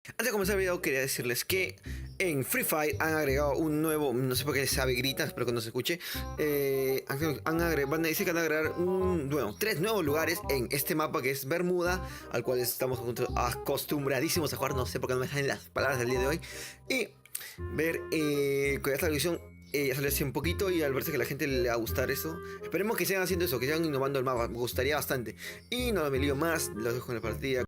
Antes de comenzar el video quería decirles que en Free Fire han agregado un nuevo, no sé por qué sabe grita, espero que no se escuche. Dice que van a agregar tres nuevos lugares en este mapa que es Bermuda, al cual estamos acostumbradísimos a jugar, no sé por qué no me salen las palabras del día de hoy. Y ver con esta televisión ya salió así un poquito y al verse que a la gente le va a gustar eso, esperemos que sigan haciendo eso, que sigan innovando el mapa, me gustaría bastante. Y no me lío más, los dejo en la partida.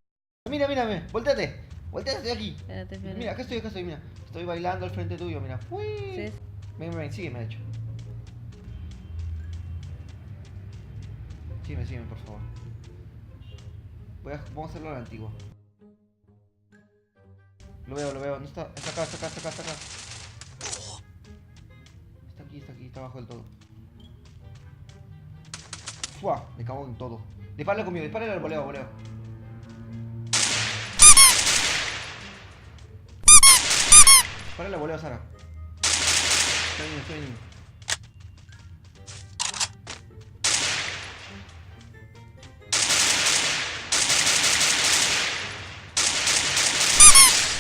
Mira, mírame, volteate. Volteate, estoy aquí. Espérate, espérate. Mira, acá estoy, mira. Estoy bailando al frente tuyo, mira. Fui. Sí. Ven, sígueme, de hecho. Sígueme, por favor. Vamos a hacerlo a la antigua. Lo veo. No está. Está acá. Está aquí, está abajo del todo. ¡Fua! Me cago en todo. Dispárale conmigo, dispárale al voleo. Dispárale al voleo, Sara. Estoy niño.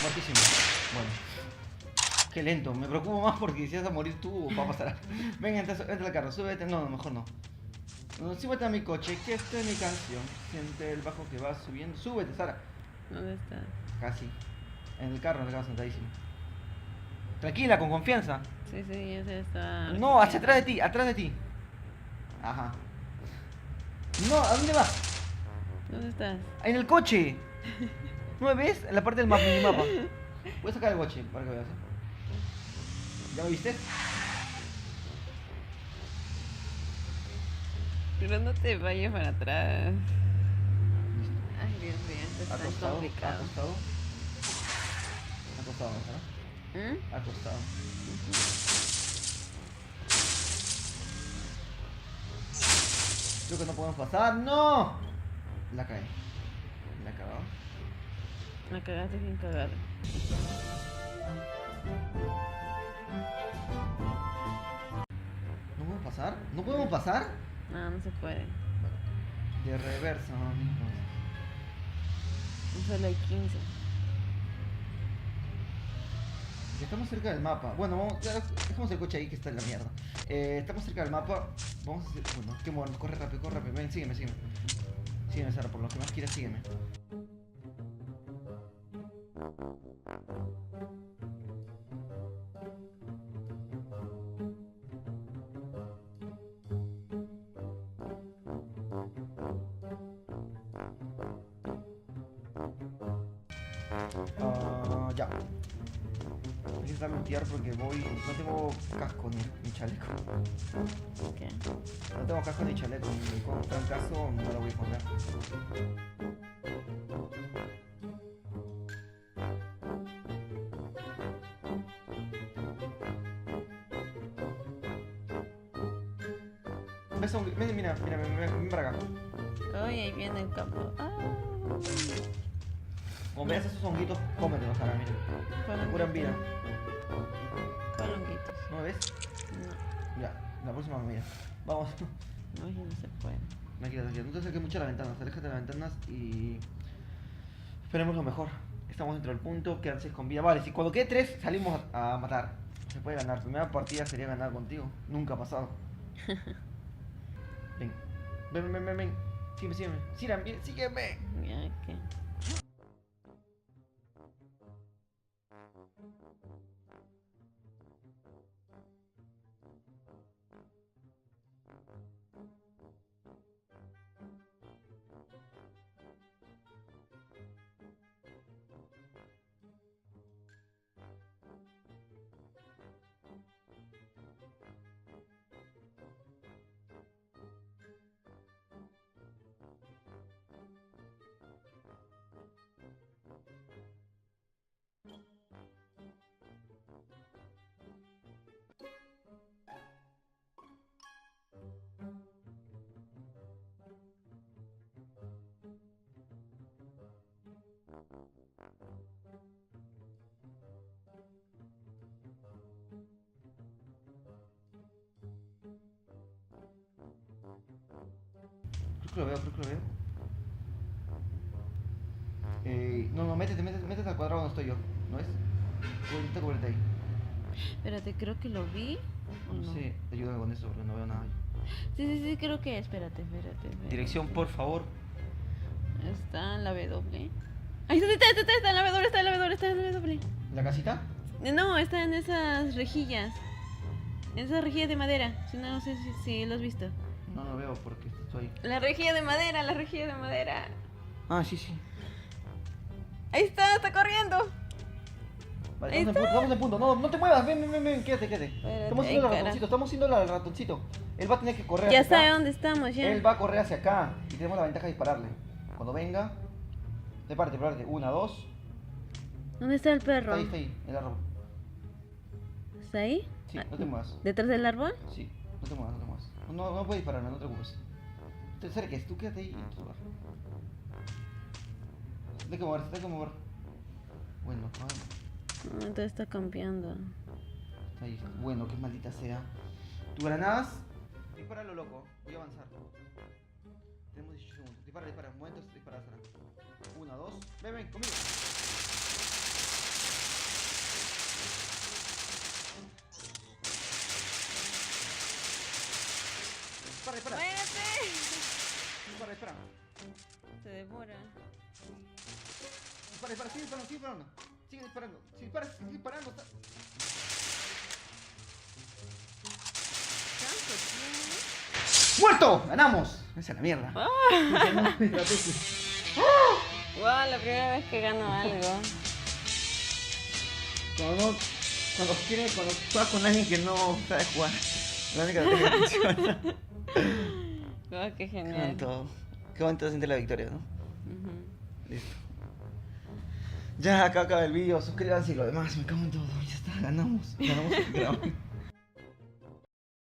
Muertísimo. Bueno. Qué lento, me preocupo más porque si vas a morir tú va a pasar. Venga, entra al carro, súbete. No, mejor no. Súbete a mi coche, que esta es mi canción. Siente el bajo que va subiendo. Súbete, Sara. ¿Dónde está? Casi. En el carro sentadísimo. Tranquila, con confianza. Sí, ya se está. No, hacia atrás de ti. Ajá. No, ¿a dónde vas? ¿Dónde estás? En el coche. ¿No me ves? En la parte del minimapa. Voy a sacar el coche para que veas. ¿Ya me viste? Pero no te vayas para atrás. Ay, Dios mío, esto es tan complicado. Acostado, ¿no? ¿Mm? Acostado. Creo que no podemos pasar. ¡No! La caí. La cagó. Me cagaste sin cagar. ¿No podemos pasar? ¿No podemos pasar? No se puede. De reversa, amigos. Solo hay 15. Estamos cerca del mapa. Bueno, ya dejamos el coche ahí que está en la mierda. Estamos cerca del mapa. Vamos a hacer. Bueno, qué bueno, corre rápido. Ven, sígueme. Sígueme, Sara, por lo que más quieras, sígueme. Ya. Voy a intentar lutear porque no tengo casco ni chaleco. ¿Qué? No tengo casco ni chaleco. Con trancazo no lo voy a poner. Mira, ven para acá. Ay, ahí viene el campo. Como veas esos honguitos, cómetelos, Sara, mira. ¿Cuál Curan vida. ¿Cuál honguitos? ¿No me ves? No, Ya, la próxima mira. Vamos. no, no se puede. Tranquila. No te acerques mucho a las ventanas. Aléjate de las ventanas y esperemos lo mejor. Estamos dentro del punto, quedan 6 con vida. Vale, si cuando quede 3 salimos a matar. Se puede ganar. Primera partida sería ganar contigo. Nunca ha pasado. Ven. Sígueme. Ya, ¿qué? Creo que lo veo. No, métete al cuadrado donde estoy yo. ¿No es? Intenta cubrirte ahí. Espérate, creo que lo vi. ¿O No sé, ayúdame con eso porque no veo nada. Sí, creo que. Espérate. Dirección, por favor. Está en la W. Ahí está en la W, está en la W. ¿La casita? No, está en esas rejillas. En esas rejillas de madera. Si no sé si lo has visto. No veo porque estoy. La rejilla de madera. Ah, sí. Ahí está corriendo. Vale, Ahí estamos en punto. No te muevas, ven, quédate. Espérate, Estamos haciendo al ratoncito. Él va a tener que correr Ya hacia sabe acá. dónde estamos, ya. Él va a correr hacia acá y tenemos la ventaja de dispararle. Cuando venga, prepárate. 1, 2. ¿Dónde está el perro? Está ahí, el árbol. ¿Está ahí? Sí, no te muevas. ¿Detrás del árbol? Sí, no te muevas. No puedes dispararme, no te preocupes. Te acerques, tú quédate ahí en tu lugar. Hay que mover. Bueno, No, entonces está campeando. está ahí. Bueno, que maldita sea. ¿Tus granadas? Dispara lo loco, voy a avanzar. Tenemos 18 segundos. Dispara. Momentos, dispara, Sara. 1, 2. Ven, conmigo. Dispara. ¡Muévete! Dispara. Se demora. Dispara, sigue disparando. Sigue disparando. Sigue disparando. ¿Cuánto tiene? ¡Muerto! ¡Ganamos! Esa es la mierda. Wow, la primera vez que gano algo. Cuando juegas con alguien que no sabe jugar. La única que funciona. Wow, qué Qué genial. bonito se siente la victoria, ¿no? Ujú. Listo. Ya acá acaba el vídeo, suscríbanse y lo demás, me cago en todo. Ya está, ganamos el grado.